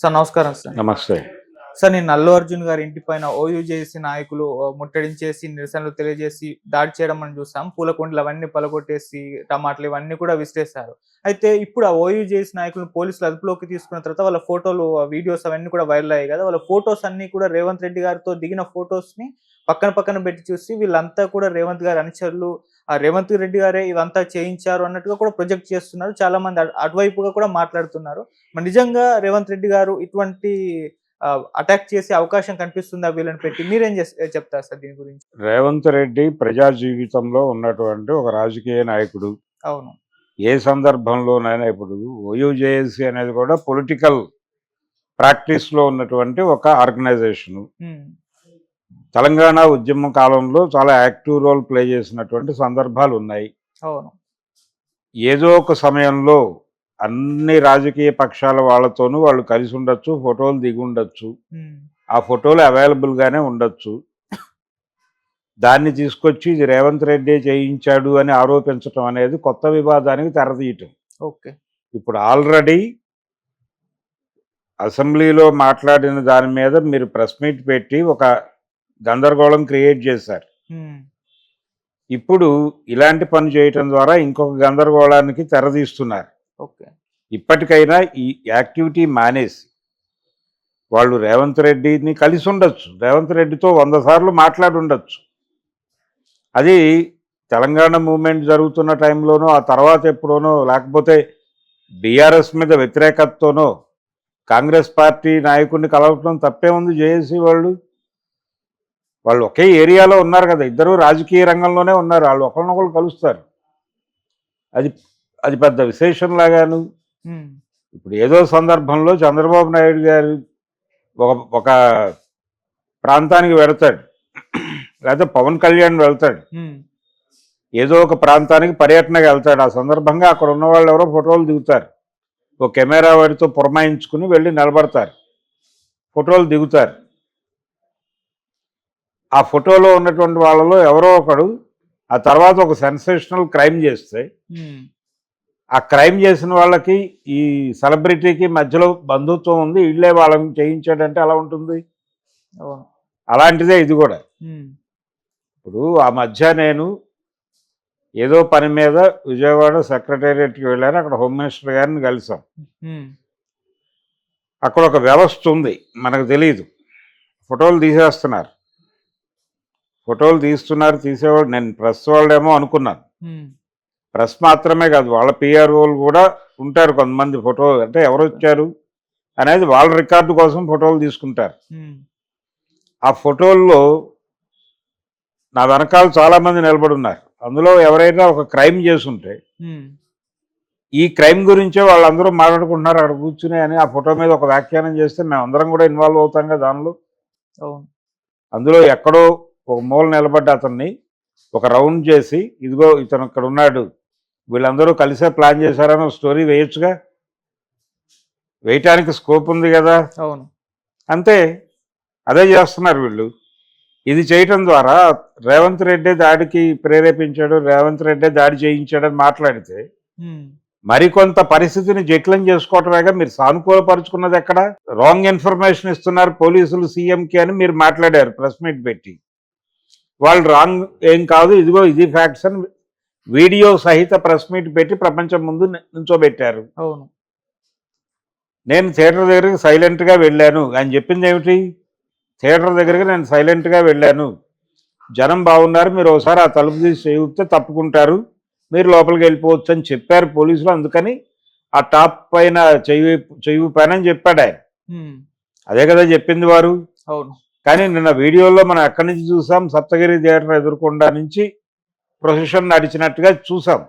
Sir నమస్కారం sir. నమస్తే. Sir నేను అల్లు అర్జున్ గారి ఇంటి పైన ఓయూజేసీ నాయకులు ముట్టడించేసి నిరసనలు తెలియజేసి దాడి చేయడం మనం చూసాం. పూలకుండలు అవన్నీ పలగొట్టేసి టమాటాలు ఇవన్నీ కూడా విసిరేశారు. అయితే ఇప్పుడు ఆ ఓయూజేసీ నాయకులను పోలీసులు అదుపులోకి తీసుకున్న తర్వాత వాళ్ళ ఫోటోలు, వీడియోస్ అవన్నీ కూడా వైరల్ అయ్యాయి కదా! వాళ్ళ ఫోటోస్ అన్నీ కూడా రేవంత్ రెడ్డి గారితో దిగిన ఫోటోస్‌ని పక్కన పెట్టి చూసి వీళ్ళంతా కూడా రేవంత్ గారి అనుచరులు, రేవంత్ రెడ్డి గారే ఇదంతా చేయించారు అన్నట్టుగా కూడా ప్రొజెక్ట్ చేస్తున్నారు. చాలా మంది అటువైపుగా కూడా మాట్లాడుతున్నారు. మరి నిజంగా రేవంత్ రెడ్డి గారు ఇటువంటి అటాక్ చేసే అవకాశం కనిపిస్తుందా వీళ్ళని పెట్టి? మీరేం చెప్తారు సార్ దీని గురించి? రేవంత్ రెడ్డి ప్రజా జీవితంలో ఉన్నటువంటి ఒక రాజకీయ నాయకుడు. అవును. ఏ సందర్భంలోనైనా ఇప్పుడు ఓయూజేఏసీ అనేది కూడా పొలిటికల్ ప్రాక్టీస్లో ఉన్నటువంటి ఒక ఆర్గనైజేషను. తెలంగాణ ఉద్యమ కాలంలో చాలా యాక్టివ్ రోల్ ప్లే చేసినటువంటి సందర్భాలు ఉన్నాయి. అవును. ఏదో ఒక సమయంలో అన్ని రాజకీయ పక్షాల వాళ్ళతోనూ వాళ్ళు కలిసి ఉండొచ్చు, ఫోటోలు దిగి ఉండొచ్చు, ఆ ఫోటోలు అవైలబుల్గానే ఉండొచ్చు. దాన్ని తీసుకొచ్చి ఇది రేవంత్ రెడ్డి చేయించాడు అని ఆరోపించడం అనేది కొత్త వివాదానికి తెరతీయటం. ఓకే. ఇప్పుడు ఆల్రెడీ అసెంబ్లీలో మాట్లాడిన దాని మీద మీరు ప్రెస్ మీట్ పెట్టి ఒక గందరగోళం క్రియేట్ చేశారు. ఇప్పుడు ఇలాంటి పని చేయటం ద్వారా ఇంకొక గందరగోళానికి తెరదీస్తున్నారు. ఓకే. ఇప్పటికైనా ఈ యాక్టివిటీ మానేసి వాళ్ళు రేవంత్ రెడ్డిని కలిసి ఉండొచ్చు, రేవంత్ రెడ్డితో 100 సార్లు మాట్లాడి ఉండొచ్చు. అది తెలంగాణ మూవ్మెంట్ జరుగుతున్న టైంలోనో, ఆ తర్వాత ఎప్పుడోనో, లేకపోతే బీఆర్ఎస్ మీద వ్యతిరేకతతోనో కాంగ్రెస్ పార్టీ నాయకుడిని కలవటం తప్పే ఉంది. జేఏసీ వాళ్ళు ఒకే ఏరియాలో ఉన్నారు కదా, ఇద్దరు రాజకీయ రంగంలోనే ఉన్నారు, వాళ్ళు ఒకరినొకరు కలుస్తారు. అది పెద్ద విశేషంలాగాను. ఇప్పుడు ఏదో సందర్భంలో చంద్రబాబు నాయుడు గారు ఒక ప్రాంతానికి వెళతాడు, లేకపోతే పవన్ కళ్యాణ్ వెళ్తాడు, ఏదో ఒక ప్రాంతానికి పర్యటనకు వెళ్తాడు. ఆ సందర్భంగా అక్కడ ఉన్న వాళ్ళు ఎవరో ఫోటోలు దిగుతారు, ఒక కెమెరా వాడితో పురమాయించుకుని వెళ్ళి నిలబడతారు, ఫోటోలు దిగుతారు. ఆ ఫోటోలో ఉన్నటువంటి వాళ్ళలో ఎవరో ఒకడు ఆ తర్వాత ఒక సెన్సేషనల్ క్రైమ్ చేస్తే ఆ క్రైమ్ చేసిన వాళ్ళకి ఈ సెలబ్రిటీకి మధ్యలో బంధుత్వం ఉంది, వీళ్ళే వాళ్ళని చేయించాడంటే ఎలా ఉంటుంది? అలాంటిదే ఇది కూడా. ఇప్పుడు ఆ మధ్య నేను ఏదో పని మీద విజయవాడ సెక్రటేరియట్కి వెళ్ళాను, అక్కడ హోమ్ మినిస్టర్ గారిని కలిసాం. అక్కడ ఒక వ్యవస్థ ఉంది, మనకు తెలియదు. ఫోటోలు తీసేస్తున్నారు, ఫోటోలు తీసేవాడు. నేను ప్రెస్ వాళ్ళేమో అనుకున్నాను. ప్రెస్ మాత్రమే కాదు, వాళ్ళ పిఆర్ఓలు కూడా ఉంటారు కొంతమంది. ఫోటో అంటే ఎవరు వచ్చారు అనేది వాళ్ళ రికార్డు కోసం ఫోటోలు తీసుకుంటారు. ఆ ఫోటోల్లో నా వెనకాల చాలామంది నిలబడి ఉన్నారు. అందులో ఎవరైనా ఒక క్రైమ్ చేసుంటే ఈ క్రైమ్ గురించే వాళ్ళందరూ మాట్లాడుకుంటున్నారు అక్కడ కూర్చుని అని ఆ ఫోటో మీద ఒక వ్యాఖ్యానం చేస్తే మేమందరం కూడా ఇన్వాల్వ్ అవుతాం కదా దానిలో. అందులో ఎక్కడో ఒక మూల నిలబడ్డ అతన్ని ఒక రౌండ్ చేసి, ఇదిగో ఇతను ఇక్కడ ఉన్నాడు, వీళ్ళందరూ కలిసే ప్లాన్ చేశారని స్టోరీ వేయొచ్చుగా, వేయటానికి స్కోప్ ఉంది కదా. అవును. అంతే, అదే చేస్తున్నారు వీళ్ళు. ఇది చేయటం ద్వారా రేవంత్ రెడ్డి దాడికి ప్రేరేపించాడు, రేవంత్ రెడ్డి దాడి చేయించాడని మాట్లాడితే మరికొంత పరిస్థితిని జటిలం చేసుకోవటమేగా. మీరు సానుకూలపరుచుకున్నది ఎక్కడ? రాంగ్ ఇన్ఫర్మేషన్ ఇస్తున్నారు పోలీసులు సీఎంకి అని మీరు మాట్లాడారు ప్రెస్ మీట్ పెట్టి. వాళ్ళు రాంగ్ ఏం కాదు, ఇదిగో ఇది ఫ్యాక్ట్స్ అని వీడియో సహిత ప్రెస్ మీట్ పెట్టి ప్రపంచం ముందు నుంచోబెట్టారు. అవును. నేను థియేటర్ దగ్గరికి సైలెంట్గా వెళ్ళాను అని చెప్పింది ఏమిటి? థియేటర్ దగ్గరికి నేను సైలెంట్గా వెళ్ళాను, జనం బాగున్నారు, మీరు ఒకసారి ఆ తలుపు తీసి చేయిస్తే తప్పుకుంటారు, మీరు లోపలికి వెళ్ళిపోవచ్చు అని చెప్పారు పోలీసులు. అందుకని ఆ టాప్ పైన చెయ్యి పైన అని చెప్పాడు ఆయన. అదే కదా చెప్పింది వారు. అవును. కానీ నిన్న వీడియోలో మనం ఎక్కడి నుంచి చూసాం? సప్తగిరి థియేటర్ ఎదురుకొండ నుంచి ప్రొసెషన్ నడిచినట్టుగా చూసాం,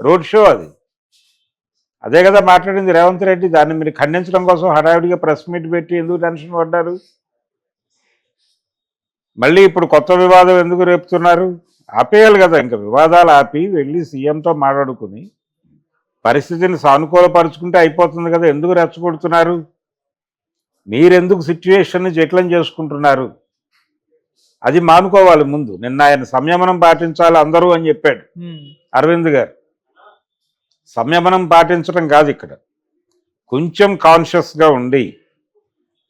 రోడ్ షో అది. అదే కదా మాట్లాడింది రేవంత్ రెడ్డి. దాన్ని మీరు ఖండించడం కోసం హడావిడిగా ప్రెస్ మీట్ పెట్టి ఎందుకు టెన్షన్ పడ్డారు? మళ్ళీ ఇప్పుడు కొత్త వివాదం ఎందుకు రేపుతున్నారు? ఆపేయాలి కదా, ఇంకా వివాదాలు ఆపి వెళ్ళి సీఎంతో మాట్లాడుకుని పరిస్థితిని సానుకూలపరుచుకుంటే అయిపోతుంది కదా. ఎందుకు రెచ్చగొడుతున్నారు? మీరెందుకు సిచ్యువేషన్ని జటిలం చేసుకుంటున్నారు? అది మానుకోవాలి ముందు. నిన్న ఆయన సంయమనం పాటించాలి అందరూ అని చెప్పాడు అరవింద్ గారు. సంయమనం పాటించడం కాదు ఇక్కడ, కొంచెం కాన్షియస్గా ఉండి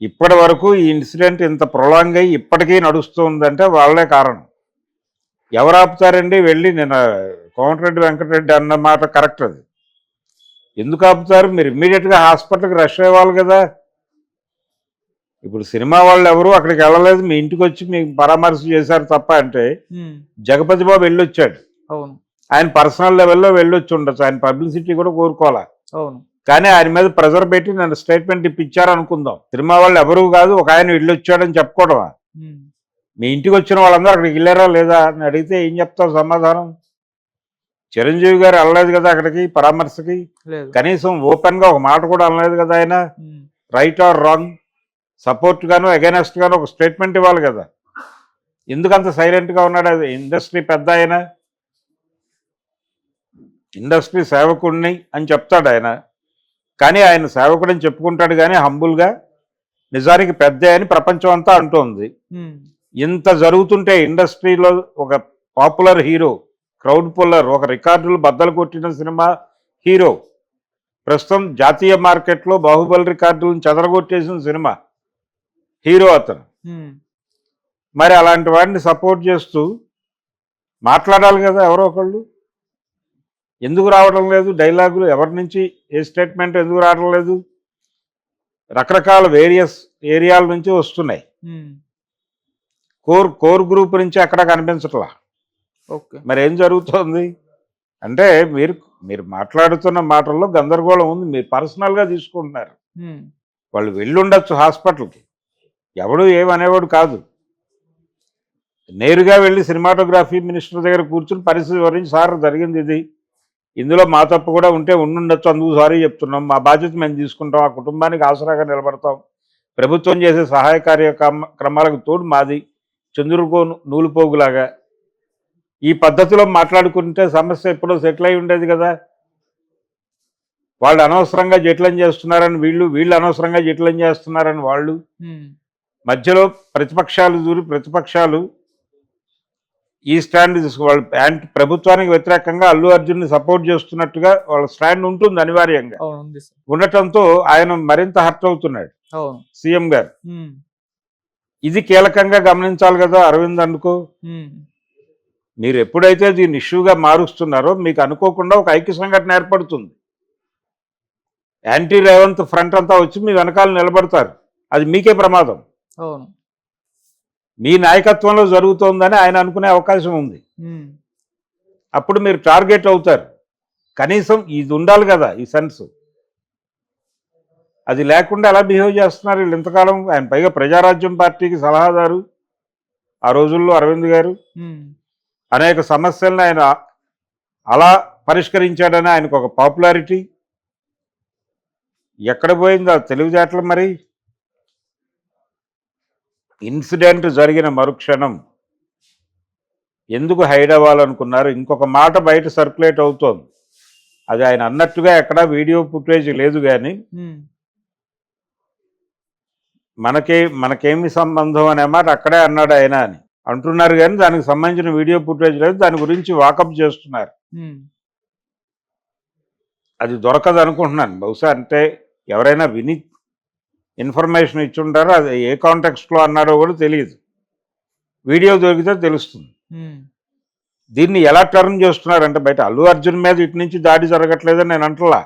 ఇప్పటి వరకు ఈ ఇన్సిడెంట్ ఇంత ప్రొలాంగ్ అయ్యి ఇప్పటికీ నడుస్తుందంటే వాళ్ళే కారణం. ఎవరు ఆపుతారండి? వెళ్ళి నేను కోమటిరెడ్డి వెంకటరెడ్డి అన్న మాట కరెక్ట్. అది ఎందుకు ఆపుతారు? మీరు ఇమ్మీడియట్గా హాస్పిటల్కి రష్ అయ్యేవాళ్ళు కదా. ఇప్పుడు సినిమా వాళ్ళు ఎవరు అక్కడికి వెళ్ళలేదు, మీ ఇంటికి వచ్చి మీకు పరామర్శ చేశారు తప్ప. అంటే జగపతి బాబు వెళ్ళొచ్చాడు, అవును ఆయన పర్సనల్ లెవెల్లో వెళ్ళొచ్చి ఉండొచ్చు, ఆయన పబ్లిసిటీ కూడా కోరుకోవాలా. అవును కానీ ఆయన మీద ప్రెజర్ పెట్టి నన్ను స్టేట్మెంట్ ఇప్పించారు అనుకుందాం. సినిమా వాళ్ళు ఎవరు కాదు, ఒక ఆయన వెళ్ళొచ్చాడని చెప్పుకోవడమా? మీ ఇంటికి వచ్చిన వాళ్ళందరూ అక్కడికి వెళ్ళారా లేదా అని అడిగితే ఏం చెప్తారు సమాధానం? చిరంజీవి గారు వెళ్ళలేదు కదా అక్కడికి పరామర్శకి, కనీసం ఓపెన్ గా ఒక మాట కూడా అనలేదు కదా ఆయన. రైట్ ఆర్ రాంగ్, సపోర్ట్ గాను అగైనెస్ట్ గాను ఒక స్టేట్మెంట్ ఇవ్వాలి కదా. ఎందుకంత సైలెంట్ గా ఉన్నాడు? అది ఇండస్ట్రీ పెద్ద ఆయన, ఇండస్ట్రీ సేవకుడిని అని చెప్తాడు ఆయన. కానీ ఆయన సేవకుడని చెప్పుకుంటాడు కానీ హంబుల్గా నిజానికి పెద్ద అని ప్రపంచం అంతా అంటోంది. ఇంత జరుగుతుంటే ఇండస్ట్రీలో ఒక పాపులర్ హీరో, క్రౌడ్ పుల్లర్, ఒక రికార్డులు బద్దలు కొట్టిన సినిమా హీరో, ప్రస్తుతం జాతీయ మార్కెట్లో బాహుబలి రికార్డులను చెదరగొట్టేసిన సినిమా హీరో అతను. మరి అలాంటి వాడిని సపోర్ట్ చేస్తూ మాట్లాడాలి కదా ఎవరో ఒకళ్ళు. ఎందుకు రావడం లేదు డైలాగులు? ఎవరి నుంచి ఏ స్టేట్మెంట్ ఎందుకు రావడం లేదు? రకరకాల వేరియస్ ఏరియాల నుంచి వస్తున్నాయి, కోర్ గ్రూప్ నుంచి అక్కడ కనిపించట్లా. మరి ఏం జరుగుతోంది అంటే మీరు మాట్లాడుతున్న మాటల్లో గందరగోళం ఉంది. మీరు పర్సనల్గా తీసుకుంటున్నారు. వాళ్ళు వెళ్ళుండొచ్చు హాస్పిటల్కి, ఎవడు ఏమనేవాడు కాదు. నేరుగా వెళ్ళి సినిమాటోగ్రఫీ మినిస్టర్ దగ్గర కూర్చుని పరిస్థితి గురించి, సార్ జరిగింది ఇది, ఇందులో మా తప్పు కూడా ఉంటే ఉండుండొచ్చు, అందుకు సారీ చెప్తున్నాం, మా బాధ్యత మేము తీసుకుంటాం, ఆ కుటుంబానికి ఆసరాగా నిలబడతాం, ప్రభుత్వం చేసే సహాయ కార్యక్రమాలకు తోడు మాది చంద్రుకో నూలుపోగులాగా, ఈ పద్ధతిలో మాట్లాడుకుంటే సమస్య ఎప్పుడో సెటిల్ అయి ఉండేది కదా. వాళ్ళు అనవసరంగా జటిలం చేస్తున్నారని వీళ్ళు అనవసరంగా జటిలం చేస్తున్నారని వాళ్ళు, మధ్యలో ప్రతిపక్షాలు ఈ స్టాండ్ తీసుకోవాలి. ప్రభుత్వానికి వ్యతిరేకంగా అల్లు అర్జున్ని సపోర్ట్ చేస్తున్నట్టుగా వాళ్ళ స్టాండ్ ఉంటుంది అనివార్యంగా. ఉండటంతో ఆయన మరింత హర్ట్ అవుతున్నాడు సీఎం గారు. ఇది కీలకంగా గమనించాలి కదా అరవింద్ అనుకో. మీరు ఎప్పుడైతే దీన్ని ఇష్యూగా మారుస్తున్నారో మీకు అనుకోకుండా ఒక ఐక్య సంఘటన ఏర్పడుతుంది. యాంటీ రేవంత్ ఫ్రంట్ అంతా వచ్చి మీ వెనకాల నిలబడతారు. అది మీకే ప్రమాదం. మీ నాయకత్వంలో జరుగుతోందని ఆయన అనుకునే అవకాశం ఉంది. అప్పుడు మీరు టార్గెట్ అవుతారు. కనీసం ఇది ఉండాలి కదా, ఈ సెన్స్. అది లేకుండా ఎలా బిహేవ్ చేస్తున్నారు వీళ్ళు ఇంతకాలం. ఆయన పైగా ప్రజారాజ్యం పార్టీకి సలహాదారు ఆ రోజుల్లో అరవింద్ గారు. అనేక సమస్యలను ఆయన అలా పరిష్కరించాడని ఆయనకు ఒక పాపులారిటీ. ఎక్కడ పోయిందో తెలివితేటలు. మరి ఇన్సిడెంట్ జరిగిన మరుక్షణం ఎందుకు హైడ్ అవ్వాలనుకున్నారు? ఇంకొక మాట బయట సర్క్యులేట్ అవుతోంది, అది ఆయన అన్నట్టుగా ఎక్కడా వీడియో ఫుటేజ్ లేదు కానీ మనకేమి సంబంధం అనే మాట అక్కడే అన్నాడు ఆయన అని అంటున్నారు. కానీ దానికి సంబంధించిన వీడియో ఫుటేజ్ లేదు. దాని గురించి వాకప్ చేస్తున్నారు. అది దొరకదు అనుకుంటున్నాను. బహుశా అంటే ఎవరైనా విని ఇన్ఫర్మేషన్ ఇచ్చి ఉంటారో, అది ఏ కాంటెక్స్ట్లో అన్నాడో కూడా తెలియదు. వీడియో దొరికితే తెలుస్తుంది. దీన్ని ఎలా టర్న్ చేస్తున్నారంటే బయట అల్లు అర్జున్ మీద ఇటు నుంచి దాడి జరగట్లేదని నేను అంటలా.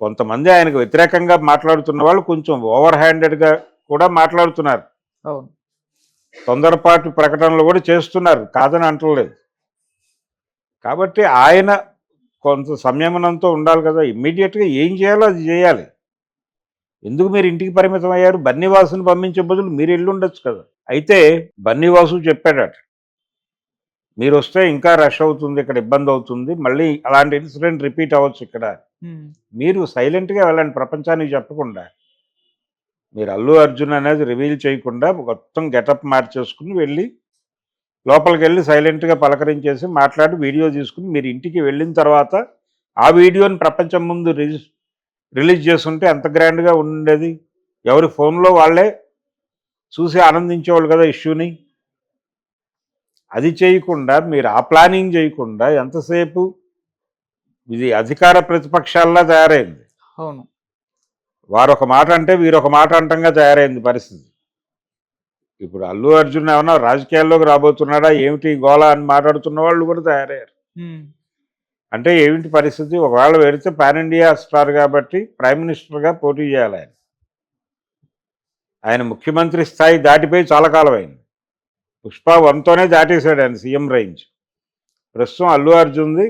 కొంతమంది ఆయనకు వ్యతిరేకంగా మాట్లాడుతున్న వాళ్ళు కొంచెం ఓవర్ హ్యాండెడ్గా కూడా మాట్లాడుతున్నారు. తొందరపాటు ప్రకటనలు కూడా చేస్తున్నారు, కాదని అంటలేదు. కాబట్టి ఆయన కొంత సంయమనంతో ఉండాలి కదా. ఇమ్మీడియట్గా ఏం చేయాలో అది చేయాలి. ఎందుకు మీరు ఇంటికి పరిమితం అయ్యారు? బన్నీవాసుని పంపించే బదులు మీరు వెళ్ళుండొచ్చు కదా. అయితే బన్నీవాసు చెప్పాడట, మీరు వస్తే ఇంకా రష్ అవుతుంది, ఇక్కడ ఇబ్బంది అవుతుంది, మళ్ళీ అలాంటి ఇన్సిడెంట్ రిపీట్ అవ్వచ్చు ఇక్కడ, మీరు సైలెంట్గా వెళ్ళండి, ప్రపంచానికి చెప్పకుండా. మీరు అల్లు అర్జున్ అనేది రివీల్ చేయకుండా మొత్తం గెటప్ మార్చేసుకుని వెళ్ళి లోపలికి వెళ్ళి సైలెంట్గా పలకరించేసి మాట్లాడి వీడియో తీసుకుని మీరు ఇంటికి వెళ్ళిన తర్వాత ఆ వీడియోని ప్రపంచం ముందు రిలీజ్ చేస్తుంటే ఎంత గ్రాండ్గా ఉండేది. ఎవరి ఫోన్లో వాళ్ళే చూసి ఆనందించేవాళ్ళు కదా ఇష్యూని. అది చేయకుండా మీరు ఆ ప్లానింగ్ చేయకుండా ఎంతసేపు ఇది అధికార ప్రతిపక్షాల్లా తయారైంది. అవును, వారు ఒక మాట అంటే వీరు ఒక మాట అంటంగా తయారైంది పరిస్థితి. ఇప్పుడు అల్లు అర్జున్ ఏమన్నా రాజకీయాల్లోకి రాబోతున్నాడా ఏమిటి గోళ అని మాట్లాడుతున్న వాళ్ళు కూడా తయారయ్యారు. అంటే ఏమిటి పరిస్థితి? ఒకవేళ వెళితే పాన్ ఇండియా స్టార్ కాబట్టి ప్రైమ్ మినిస్టర్గా పోటీ చేయాలి ఆయన. ఆయన ముఖ్యమంత్రి స్థాయి దాటిపోయి చాలా కాలం అయింది. పుష్ప 1తోనే దాటేశాడు ఆయన సీఎం రేంజ్. ప్రస్తుతం అల్లు అర్జున్ది